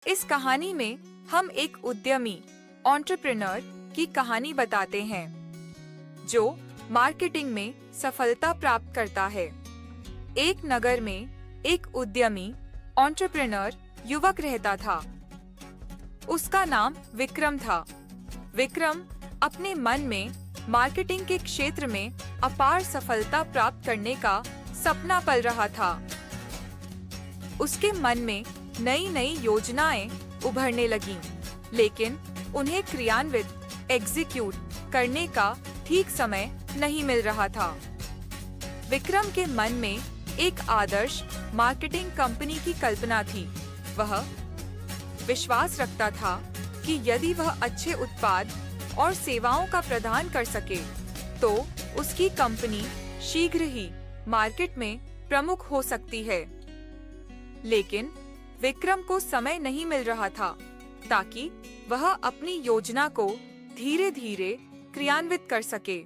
इस कहानी में हम एक उद्यमी एंटरप्रेन्योर की कहानी बताते हैं जो मार्केटिंग में सफलता प्राप्त करता है। एक नगर में एक उद्यमी एंटरप्रेन्योर युवक रहता था। उसका नाम विक्रम था। विक्रम अपने मन में मार्केटिंग के क्षेत्र में अपार सफलता प्राप्त करने का सपना पल रहा था। उसके मन में नई नई योजनाएं उभरने लगीं, लेकिन उन्हें क्रियान्वित एग्जीक्यूट करने का ठीक समय नहीं मिल रहा था। विक्रम के मन में एक आदर्श मार्केटिंग कंपनी की कल्पना थी। वह विश्वास रखता था कि यदि वह अच्छे उत्पाद और सेवाओं का प्रदान कर सके, तो उसकी कंपनी शीघ्र ही मार्केट में प्रमुख हो सकती है। लेकिन विक्रम को समय नहीं मिल रहा था ताकि वह अपनी योजना को धीरे धीरे क्रियान्वित कर सके।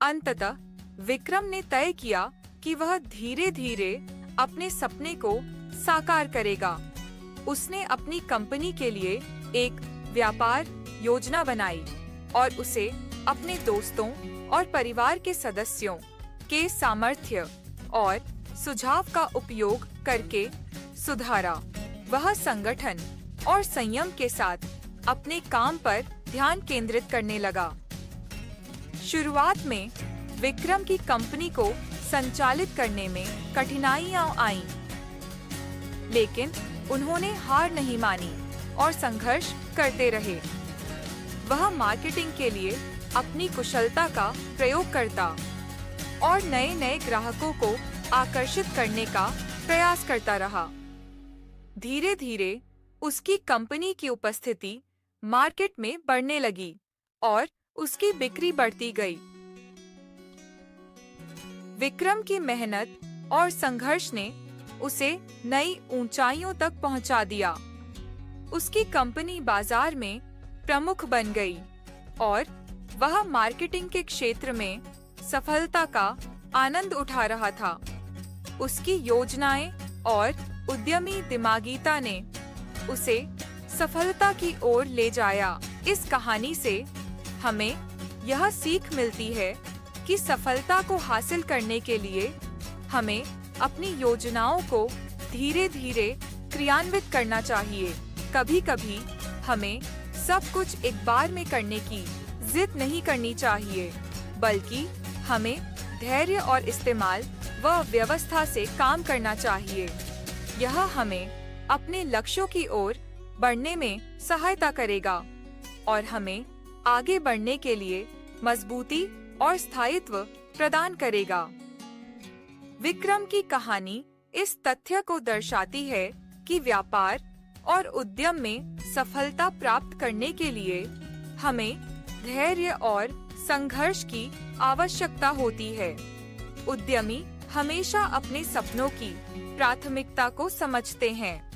अंततः विक्रम ने तय किया कि वह धीरे धीरे अपने सपने को साकार करेगा। उसने अपनी कंपनी के लिए एक व्यापार योजना बनाई और उसे अपने दोस्तों और परिवार के सदस्यों के सामर्थ्य और सुझाव का उपयोग करके सुधारा। वह संगठन और संयम के साथ अपने काम पर ध्यान केंद्रित करने लगा। शुरुआत में विक्रम की कंपनी को संचालित करने में कठिनाइयां आईं, लेकिन उन्होंने हार नहीं मानी और संघर्ष करते रहे। वह मार्केटिंग के लिए अपनी कुशलता का प्रयोग करता और नए नए ग्राहकों को आकर्षित करने का प्रयास करता रहा। धीरे धीरे उसकी कंपनी की उपस्थिति मार्केट में बढ़ने लगी और उसकी बिक्री बढ़ती गई। विक्रम की मेहनत और संघर्ष ने उसे नई ऊंचाइयों तक पहुंचा दिया। उसकी कंपनी बाजार में प्रमुख बन गई और वह मार्केटिंग के क्षेत्र में सफलता का आनंद उठा रहा था। उसकी योजनाएं और उद्यमी दिमागिता ने उसे सफलता की ओर ले जाया। इस कहानी से हमें यह सीख मिलती है कि सफलता को हासिल करने के लिए हमें अपनी योजनाओं को धीरे धीरे क्रियान्वित करना चाहिए। कभी-कभी हमें सब कुछ एक बार में करने की जिद नहीं करनी चाहिए, बल्कि हमें धैर्य और इस्तेमाल व व्यवस्था से काम करना चाहिए। यह हमें अपने लक्ष्यों की ओर बढ़ने में सहायता करेगा और हमें आगे बढ़ने के लिए मजबूती और स्थायित्व प्रदान करेगा। विक्रम की कहानी इस तथ्य को दर्शाती है कि व्यापार और उद्यम में सफलता प्राप्त करने के लिए हमें धैर्य और संघर्ष की आवश्यकता होती है। उद्यमी हमेशा अपने सपनों की प्राथमिकता को समझते हैं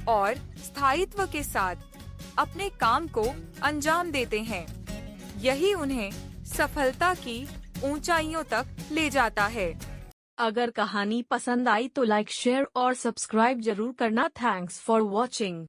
और स्थायित्व के साथ अपने काम को अंजाम देते हैं। यही उन्हें सफलता की ऊंचाइयों तक ले जाता है। अगर कहानी पसंद आई तो लाइक, शेयर और सब्सक्राइब जरूर करना। Thanks for watching.